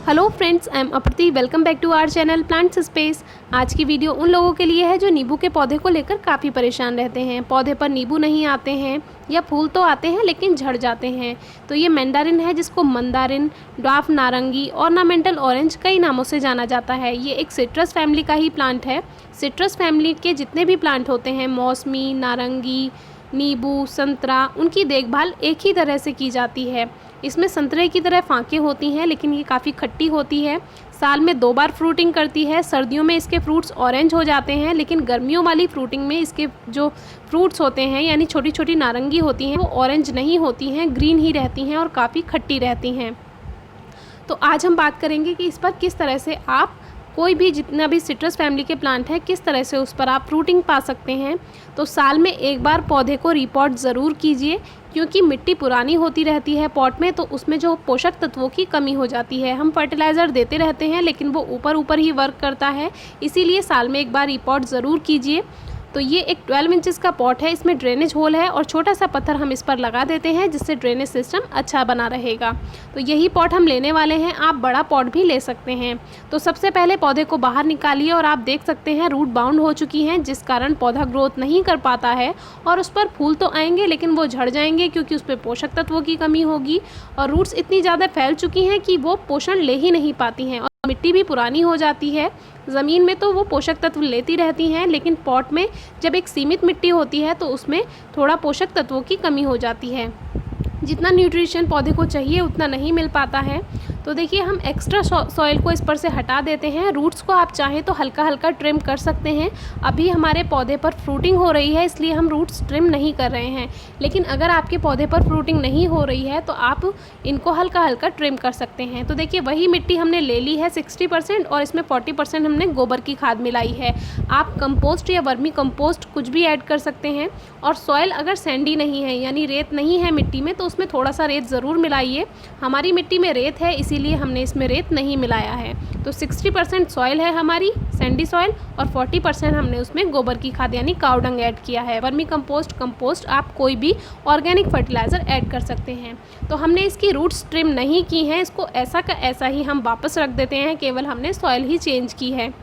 Hello friends, I am Aprati. Welcome back to our channel plants space. आज की video उन लोगों के लिए है जो नींबू के पौधे को लेकर काफ़ी परेशान रहते हैं। पौधे पर नींबू नहीं आते हैं या फूल तो आते हैं लेकिन झड़ जाते हैं। तो ये मैंडारिन है, जिसको मंदारिन, ड्वार्फ नारंगी, ऑर्नामेंटल ऑरेंज कई नामों से जाना जाता है। ये एक सिट्रस फैमिली का ही प्लांट है। सिट्रस फैमिली के जितने भी प्लांट होते हैं, मौसमी, नारंगी, नींबू, संतरा, उनकी देखभाल एक ही तरह से की जाती है। इसमें संतरे की तरह फांकें होती हैं, लेकिन ये काफ़ी खट्टी होती है। साल में 2 बार फ्रूटिंग करती है। सर्दियों में इसके फ्रूट्स ऑरेंज हो जाते हैं, लेकिन गर्मियों वाली फ्रूटिंग में इसके जो फ्रूट्स होते हैं, यानी छोटी छोटी नारंगी होती हैं, वो ऑरेंज नहीं होती हैं, ग्रीन ही रहती हैं और काफ़ी खट्टी रहती हैं। तो आज हम बात करेंगे कि इस पर किस तरह से आप कोई भी जितना भी सिट्रस फैमिली के प्लांट हैं, किस तरह से उस पर आप फ्रूटिंग पा सकते हैं। तो साल में 1 बार पौधे को रिपॉट ज़रूर कीजिए, क्योंकि मिट्टी पुरानी होती रहती है पॉट में, तो उसमें जो पोषक तत्वों की कमी हो जाती है। हम फर्टिलाइज़र देते रहते हैं, लेकिन वो ऊपर ऊपर ही वर्क करता है। इसीलिए साल में 1 बार रिपॉट ज़रूर कीजिए। तो ये एक 12 इंचेस का पॉट है, इसमें ड्रेनेज होल है और छोटा सा पत्थर हम इस पर लगा देते हैं, जिससे ड्रेनेज सिस्टम अच्छा बना रहेगा। तो यही पॉट हम लेने वाले हैं। आप बड़ा पॉट भी ले सकते हैं। तो सबसे पहले पौधे को बाहर निकालिए और आप देख सकते हैं रूट बाउंड हो चुकी हैं, जिस कारण पौधा ग्रोथ नहीं कर पाता है और उस पर फूल तो आएंगे लेकिन वो झड़ जाएंगे, क्योंकि उस पर पोषक तत्वों की कमी होगी और रूट्स इतनी ज़्यादा फैल चुकी हैं कि वो पोषण ले ही नहीं पाती हैं। मिट्टी भी पुरानी हो जाती है। ज़मीन में तो वो पोषक तत्व लेती रहती हैं, लेकिन पॉट में जब एक सीमित मिट्टी होती है तो उसमें थोड़ा पोषक तत्वों की कमी हो जाती है। जितना न्यूट्रिशन पौधे को चाहिए उतना नहीं मिल पाता है। तो देखिए, हम एक्स्ट्रा सॉइल को इस पर से हटा देते हैं। रूट्स को आप चाहें तो हल्का हल्का ट्रिम कर सकते हैं। अभी हमारे पौधे पर फ्रूटिंग हो रही है, इसलिए हम रूट्स ट्रिम नहीं कर रहे हैं, लेकिन अगर आपके पौधे पर फ्रूटिंग नहीं हो रही है तो आप इनको हल्का हल्का ट्रिम कर सकते हैं। तो देखिए, वही मिट्टी हमने ले ली है 60% और इसमें 40% हमने गोबर की खाद मिलाई है। आप कंपोस्ट या वर्मी कंपोस्ट कुछ भी ऐड कर सकते हैं। और सॉइल अगर सैंडी नहीं है, यानी रेत नहीं है मिट्टी में, तो उसमें थोड़ा सा रेत ज़रूर मिलाइए। हमारी मिट्टी में रेत है, इसीलिए हमने इसमें रेत नहीं मिलाया है। तो 60% सॉइल है हमारी सैंडी सॉइल और 40% हमने उसमें गोबर की खाद यानी काऊ डंग ऐड किया है। वर्मी कंपोस्ट आप कोई भी ऑर्गेनिक फर्टिलाइज़र ऐड कर सकते हैं। तो हमने इसकी रूट्स ट्रिम नहीं की हैं, इसको ऐसा का ऐसा ही हम वापस रख देते हैं। केवल हमने सॉइल ही चेंज की है,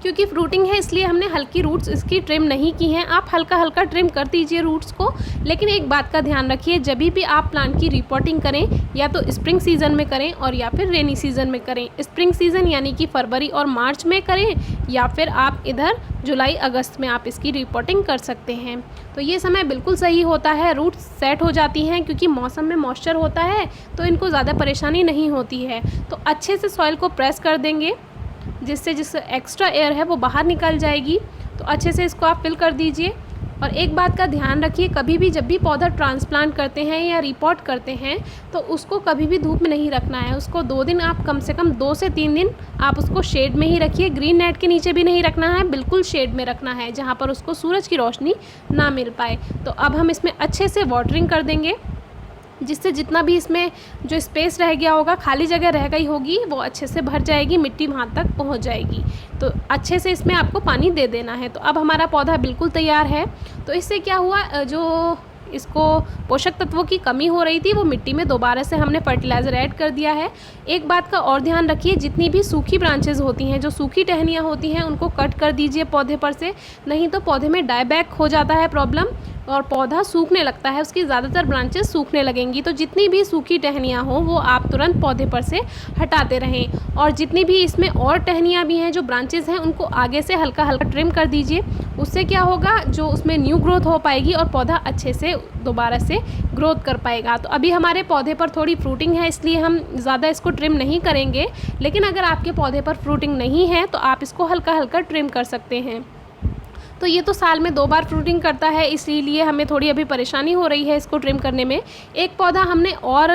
क्योंकि फ्रूटिंग है इसलिए हमने हल्की रूट्स इसकी ट्रिम नहीं की हैं। आप हल्का हल्का ट्रिम कर दीजिए रूट्स को, लेकिन एक बात का ध्यान रखिए, जब भी आप प्लांट की रिपोर्टिंग करें, या तो स्प्रिंग सीज़न में करें और या फिर रेनी सीज़न में करें। स्प्रिंग सीज़न यानी कि फरवरी और मार्च में करें, या फिर आप इधर जुलाई अगस्त में आप इसकी रिपोर्टिंग कर सकते हैं। तो ये समय बिल्कुल सही होता है, रूट्स सेट हो जाती हैं, क्योंकि मौसम में मॉइस्चर होता है तो इनको ज़्यादा परेशानी नहीं होती है। तो अच्छे से सॉइल को प्रेस कर देंगे, जिससे एक्स्ट्रा एयर है वो बाहर निकल जाएगी। तो अच्छे से इसको आप फिल कर दीजिए। और एक बात का ध्यान रखिए, कभी भी जब भी पौधा ट्रांसप्लांट करते हैं या रिपोर्ट करते हैं, तो उसको कभी भी धूप में नहीं रखना है। उसको 2 दिन आप कम से कम 2 से 3 दिन आप उसको शेड में ही रखिए। ग्रीन नेट के नीचे भी नहीं रखना है, बिल्कुल शेड में रखना है, जहाँ पर उसको सूरज की रोशनी ना मिल पाए। तो अब हम इसमें अच्छे से वाटरिंग कर देंगे, जिससे जितना भी इसमें जो स्पेस रह गया होगा, खाली जगह रह गई होगी, वो अच्छे से भर जाएगी, मिट्टी वहाँ तक पहुँच जाएगी। तो अच्छे से इसमें आपको पानी दे देना है। तो अब हमारा पौधा बिल्कुल तैयार है। तो इससे क्या हुआ, जो इसको पोषक तत्वों की कमी हो रही थी, वो मिट्टी में दोबारा से हमने फर्टिलाइज़र ऐड कर दिया है। एक बात का और ध्यान रखिए, जितनी भी सूखी ब्रांचेस होती हैं, जो सूखी टहनियाँ होती हैं, उनको कट कर दीजिए पौधे पर से, नहीं तो पौधे में डायबैक हो जाता है प्रॉब्लम और पौधा सूखने लगता है, उसकी ज़्यादातर ब्रांचेस सूखने लगेंगी। तो जितनी भी सूखी टहनियाँ हों वो आप तुरंत पौधे पर से हटाते रहें। और जितनी भी इसमें और टहनियाँ भी हैं, जो ब्रांचेस हैं, उनको आगे से हल्का हल्का ट्रिम कर दीजिए। उससे क्या होगा, जो उसमें न्यू ग्रोथ हो पाएगी और पौधा अच्छे से दोबारा से ग्रोथ कर पाएगा। तो अभी हमारे पौधे पर थोड़ी फ्रूटिंग है, इसलिए हम ज़्यादा इसको ट्रिम नहीं करेंगे, लेकिन अगर आपके पौधे पर फ्रूटिंग नहीं है तो आप इसको हल्का हल्का ट्रिम कर सकते हैं। तो ये तो साल में 2 बार फ्रूटिंग करता है, इसीलिए हमें थोड़ी अभी परेशानी हो रही है इसको ट्रिम करने में। एक पौधा हमने और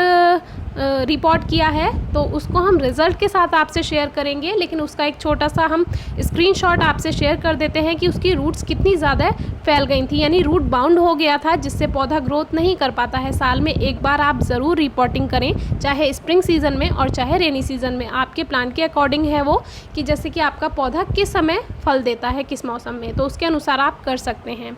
रिपोर्ट किया है, तो उसको हम रिज़ल्ट के साथ आपसे शेयर करेंगे, लेकिन उसका एक छोटा सा हम स्क्रीनशॉट आपसे शेयर कर देते हैं कि उसकी रूट्स कितनी ज़्यादा फैल गई थी, यानी रूट बाउंड हो गया था, जिससे पौधा ग्रोथ नहीं कर पाता है। साल में 1 बार आप ज़रूर रिपोर्टिंग करें, चाहे स्प्रिंग सीज़न में और चाहे रेनी सीज़न में। आपके प्लांट के अकॉर्डिंग है वो, कि जैसे कि आपका पौधा किस समय फल देता है, किस मौसम में, तो उसके अनुसार आप कर सकते हैं।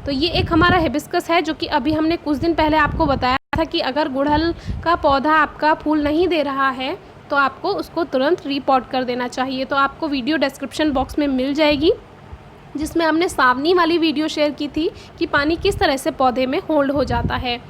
तो ये एक हमारा हिबिस्कस है, जो कि अभी हमने कुछ दिन पहले आपको बताया था कि अगर गुड़हल का पौधा आपका फूल नहीं दे रहा है तो आपको उसको तुरंत रिपोर्ट कर देना चाहिए। तो आपको वीडियो डिस्क्रिप्शन बॉक्स में मिल जाएगी, जिसमें हमने सावनी वाली वीडियो शेयर की थी कि पानी किस तरह से पौधे में होल्ड हो जाता है।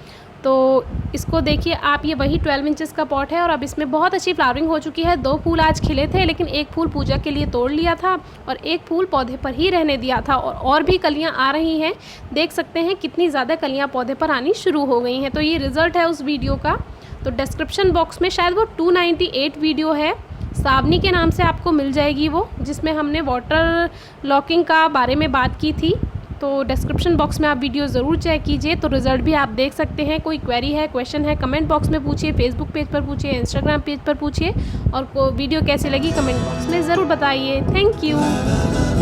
तो इसको देखिए आप, ये वही 12 इंचेस का पॉट है और अब इसमें बहुत अच्छी फ्लावरिंग हो चुकी है। 2 फूल आज खिले थे, लेकिन एक फूल पूजा के लिए तोड़ लिया था और एक फूल पौधे पर ही रहने दिया था, और भी कलियां आ रही हैं। देख सकते हैं कितनी ज़्यादा कलियां पौधे पर आनी शुरू हो गई हैं। तो ये रिज़ल्ट है उस वीडियो का। तो डिस्क्रिप्शन बॉक्स में शायद वो 298 वीडियो है, सावनी के नाम से आपको मिल जाएगी वो, जिसमें हमने वाटर लॉकिंग का बारे में बात की थी। तो डिस्क्रिप्शन बॉक्स में आप वीडियो ज़रूर चेक कीजिए। तो रिज़ल्ट भी आप देख सकते हैं। कोई क्वेरी है, क्वेश्चन है, कमेंट बॉक्स में पूछिए, फेसबुक पेज पर पूछिए, इंस्टाग्राम पेज पर पूछिए, और वीडियो कैसी लगी कमेंट बॉक्स में ज़रूर बताइए। Thank you.